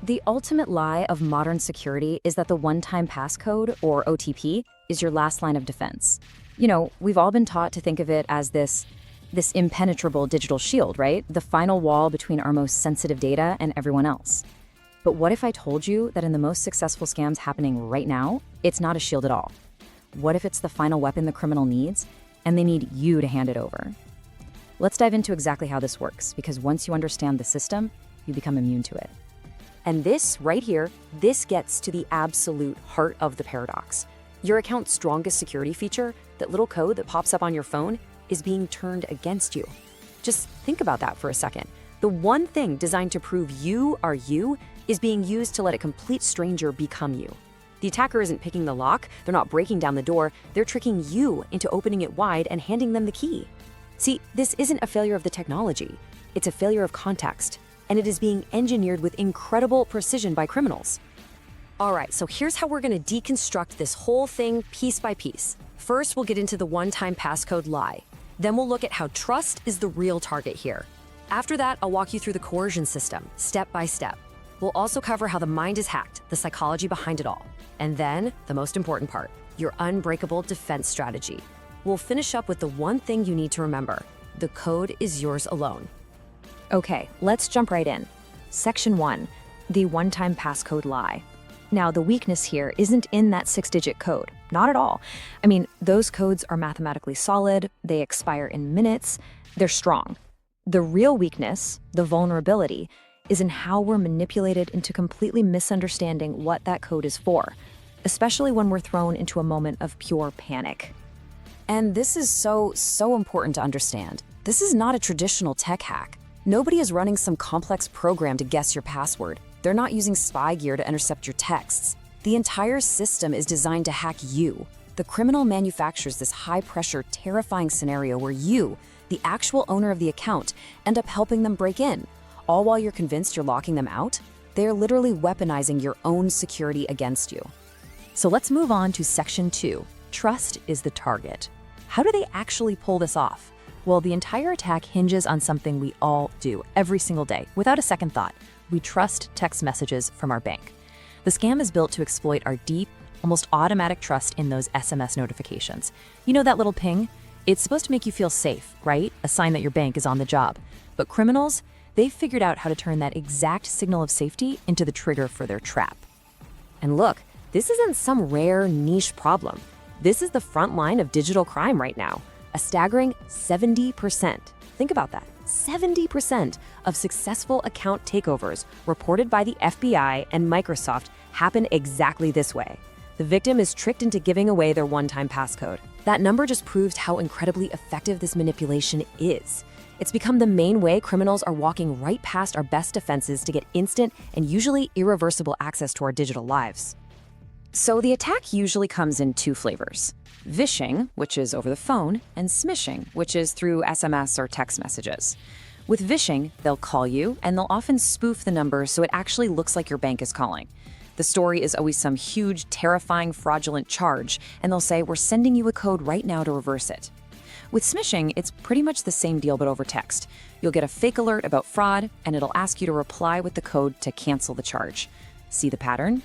The ultimate lie of modern security is that the one-time passcode, or OTP, is your last line of defense. You know, we've all been taught to think of it as this impenetrable digital shield, right? The final wall between our most sensitive data and everyone else. But what if I told you that in the most successful scams happening right now, it's not a shield at all? What if it's the final weapon the criminal needs, and they need you to hand it over? Let's dive into exactly how this works, because once you understand the system, you become immune to it. And this, right here, this gets to the absolute heart of the paradox. Your account's strongest security feature, that little code that pops up on your phone, is being turned against you. Just think about that for a second. The one thing designed to prove you are you is being used to let a complete stranger become you. The attacker isn't picking the lock, they're not breaking down the door, they're tricking you into opening it wide and handing them the key. See, this isn't a failure of the technology, it's a failure of context, and it is being engineered with incredible precision by criminals. All right, so here's how we're gonna deconstruct this whole thing piece by piece. First, we'll get into the one-time passcode lie. Then we'll look at how trust is the real target here. After that, I'll walk you through the coercion system, step by step. We'll also cover how the mind is hacked, the psychology behind it all. And then, the most important part, your unbreakable defense strategy. We'll finish up with the one thing you need to remember. The code is yours alone. Okay, let's jump right in. Section 1, the one-time passcode lie. Now, the weakness here isn't in that 6-digit code. Not at all. I mean, those codes are mathematically solid, they expire in minutes, they're strong. The real weakness, the vulnerability, is in how we're manipulated into completely misunderstanding what that code is for, especially when we're thrown into a moment of pure panic. And this is so important to understand. This is not a traditional tech hack. Nobody is running some complex program to guess your password. They're not using spy gear to intercept your texts. The entire system is designed to hack you. The criminal manufactures this high-pressure, terrifying scenario where you, the actual owner of the account, end up helping them break in. All while you're convinced you're locking them out, they are literally weaponizing your own security against you. So let's move on to Section 2. Trust is the target. How do they actually pull this off? Well, the entire attack hinges on something we all do every single day, without a second thought. We trust text messages from our bank. The scam is built to exploit our deep, almost automatic trust in those SMS notifications. You know that little ping? It's supposed to make you feel safe, right? A sign that your bank is on the job. But criminals, they've figured out how to turn that exact signal of safety into the trigger for their trap. And look, this isn't some rare niche problem. This is the front line of digital crime right now. A staggering 70%. Think about that. 70% of successful account takeovers reported by the FBI and Microsoft happen exactly this way. The victim is tricked into giving away their one-time passcode. That number just proves how incredibly effective this manipulation is. It's become the main way criminals are walking right past our best defenses to get instant and usually irreversible access to our digital lives. So the attack usually comes in two flavors: vishing, which is over the phone, and smishing, which is through SMS or text messages. With vishing, they'll call you, and they'll often spoof the number so it actually looks like your bank is calling. The story is always some huge, terrifying, fraudulent charge, and they'll say, "We're sending you a code right now to reverse it." With smishing, it's pretty much the same deal but over text. You'll get a fake alert about fraud, and it'll ask you to reply with the code to cancel the charge. See the pattern?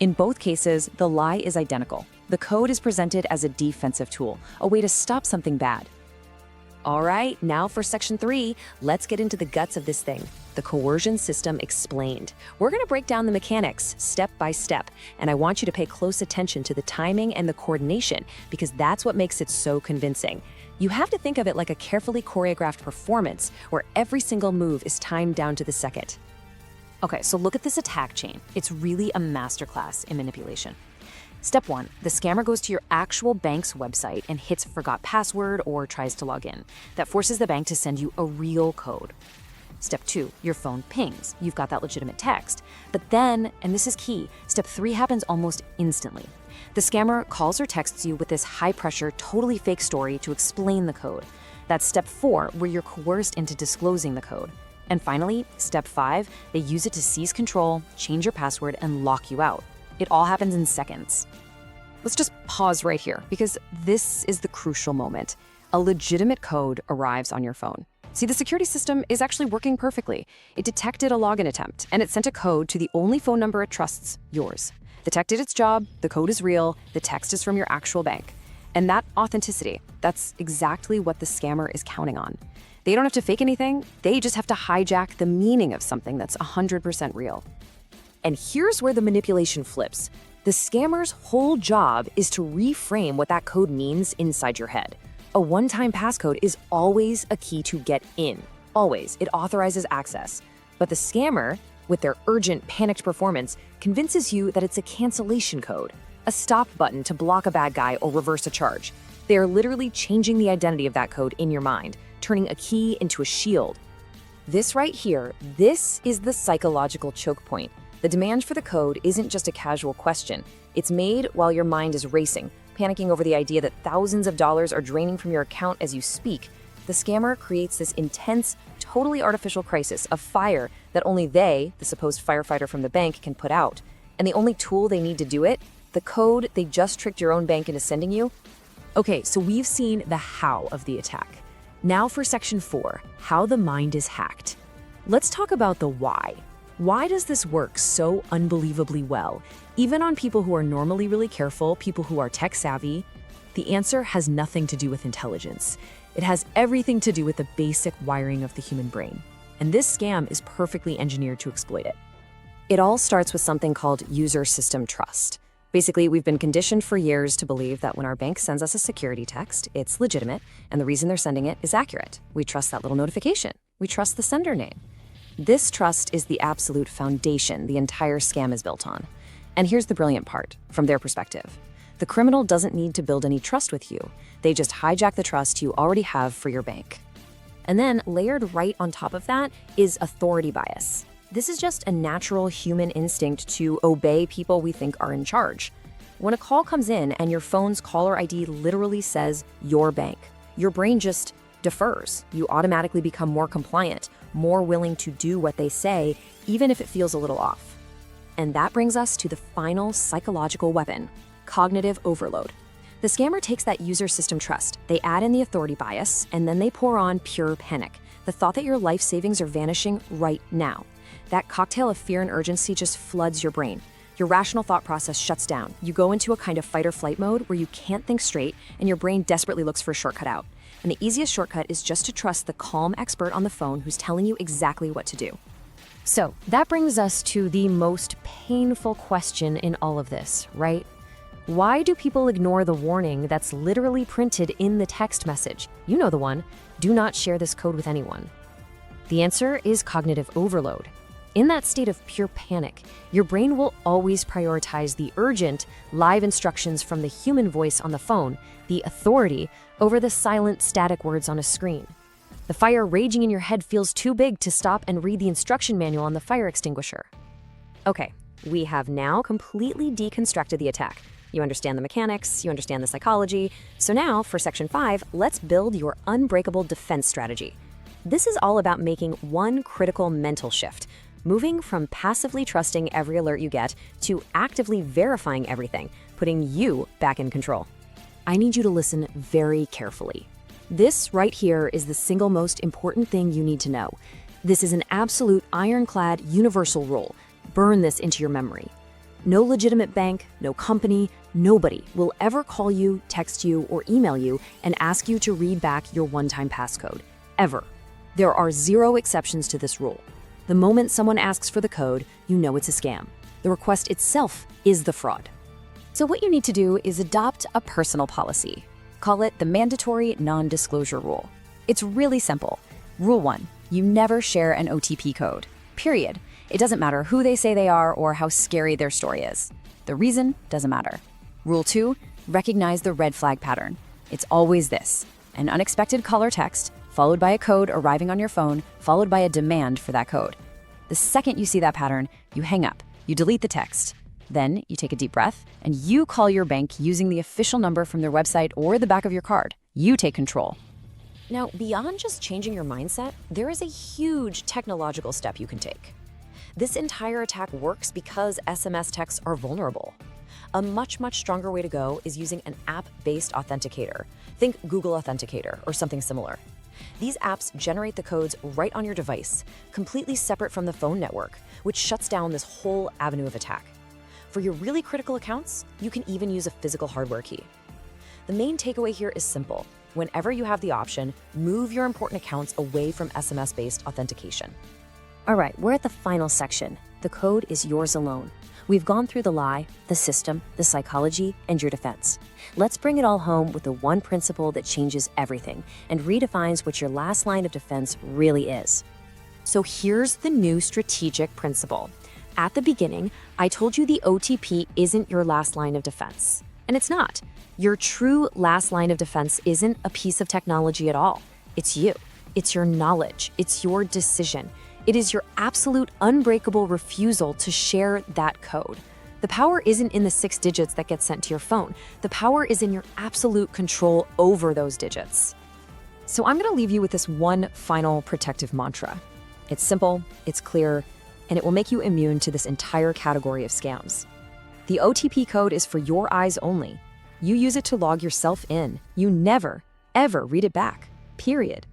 In both cases, the lie is identical. The code is presented as a defensive tool, a way to stop something bad. All right, now for Section 3, let's get into the guts of this thing, the coercion system explained. We're gonna break down the mechanics step by step, and I want you to pay close attention to the timing and the coordination, because that's what makes it so convincing. You have to think of it like a carefully choreographed performance where every single move is timed down to the second. Okay, so look at this attack chain. It's really a masterclass in manipulation. Step 1, the scammer goes to your actual bank's website and hits forgot password or tries to log in. That forces the bank to send you a real code. Step 2, your phone pings. You've got that legitimate text. But then, and this is key, step 3 happens almost instantly. The scammer calls or texts you with this high-pressure, totally fake story to explain the code. That's step 4, where you're coerced into disclosing the code. And finally, step 5, they use it to seize control, change your password, and lock you out. It all happens in seconds. Let's just pause right here, because this is the crucial moment. A legitimate code arrives on your phone. See, the security system is actually working perfectly. It detected a login attempt, and it sent a code to the only phone number it trusts, yours. The tech did its job, the code is real, the text is from your actual bank. And that authenticity, that's exactly what the scammer is counting on. They don't have to fake anything, they just have to hijack the meaning of something that's 100% real. And here's where the manipulation flips. The scammer's whole job is to reframe what that code means inside your head. A one-time passcode is always a key to get in. Always. It authorizes access. But the scammer, with their urgent, panicked performance, convinces you that it's a cancellation code, a stop button to block a bad guy or reverse a charge. They are literally changing the identity of that code in your mind, turning a key into a shield. This right here, this is the psychological choke point. The demand for the code isn't just a casual question. It's made while your mind is racing, panicking over the idea that thousands of dollars are draining from your account as you speak. The scammer creates this intense, totally artificial crisis, a fire that only they, the supposed firefighter from the bank, can put out. And the only tool they need to do it, the code they just tricked your own bank into sending you. Okay, so we've seen the how of the attack. Now for section 4, how the mind is hacked. Let's talk about the why. Why does this work so unbelievably well, even on people who are normally really careful, people who are tech savvy? The answer has nothing to do with intelligence. It has everything to do with the basic wiring of the human brain. And this scam is perfectly engineered to exploit it. It all starts with something called user system trust. Basically, we've been conditioned for years to believe that when our bank sends us a security text, it's legitimate, and the reason they're sending it is accurate. We trust that little notification. We trust the sender name. This trust is the absolute foundation the entire scam is built on. And here's the brilliant part, from their perspective. The criminal doesn't need to build any trust with you. They just hijack the trust you already have for your bank. And then, layered right on top of that is authority bias. This is just a natural human instinct to obey people we think are in charge. When a call comes in and your phone's caller ID literally says your bank, your brain just defers. You automatically become more compliant, more willing to do what they say, even if it feels a little off. And that brings us to the final psychological weapon, cognitive overload. The scammer takes that user system trust, they add in the authority bias, and then they pour on pure panic, the thought that your life savings are vanishing right now. That cocktail of fear and urgency just floods your brain. Your rational thought process shuts down. You go into a kind of fight or flight mode where you can't think straight, and your brain desperately looks for a shortcut out. And the easiest shortcut is just to trust the calm expert on the phone who's telling you exactly what to do. So that brings us to the most painful question in all of this, right? Why do people ignore the warning that's literally printed in the text message? You know the one. Do not share this code with anyone. The answer is cognitive overload. In that state of pure panic, your brain will always prioritize the urgent, live instructions from the human voice on the phone, the authority, over the silent, static words on a screen. The fire raging in your head feels too big to stop and read the instruction manual on the fire extinguisher. Okay, we have now completely deconstructed the attack. You understand the mechanics, you understand the psychology. So now, for Section 5, let's build your unbreakable defense strategy. This is all about making one critical mental shift, moving from passively trusting every alert you get to actively verifying everything, putting you back in control. I need you to listen very carefully. This right here is the single most important thing you need to know. This is an absolute ironclad universal rule. Burn this into your memory. No legitimate bank, no company, nobody will ever call you, text you, or email you and ask you to read back your one-time passcode. Ever. There are zero exceptions to this rule. The moment someone asks for the code, you know it's a scam. The request itself is the fraud. So what you need to do is adopt a personal policy. Call it the mandatory non-disclosure rule. It's really simple. Rule 1, you never share an OTP code. Period. It doesn't matter who they say they are or how scary their story is. The reason doesn't matter. Rule 2, recognize the red flag pattern. It's always this: an unexpected call or text, followed by a code arriving on your phone, followed by a demand for that code. The second you see that pattern, you hang up, you delete the text. Then you take a deep breath and you call your bank using the official number from their website or the back of your card. You take control. Now, beyond just changing your mindset, there is a huge technological step you can take. This entire attack works because SMS texts are vulnerable. A much stronger way to go is using an app-based authenticator. Think Google Authenticator or something similar. These apps generate the codes right on your device, completely separate from the phone network, which shuts down this whole avenue of attack. For your really critical accounts, you can even use a physical hardware key. The main takeaway here is simple. Whenever you have the option, move your important accounts away from SMS-based authentication. All right, we're at the final section. The code is yours alone. We've gone through the lie, the system, the psychology, and your defense. Let's bring it all home with the one principle that changes everything and redefines what your last line of defense really is. So here's the new strategic principle. At the beginning, I told you the OTP isn't your last line of defense. And it's not. Your true last line of defense isn't a piece of technology at all. It's you. It's your knowledge. It's your decision. It is your absolute unbreakable refusal to share that code. The power isn't in the 6 digits that get sent to your phone. The power is in your absolute control over those digits. So I'm going to leave you with this one final protective mantra. It's simple, it's clear, and it will make you immune to this entire category of scams. The OTP code is for your eyes only. You use it to log yourself in. You never, ever read it back. Period.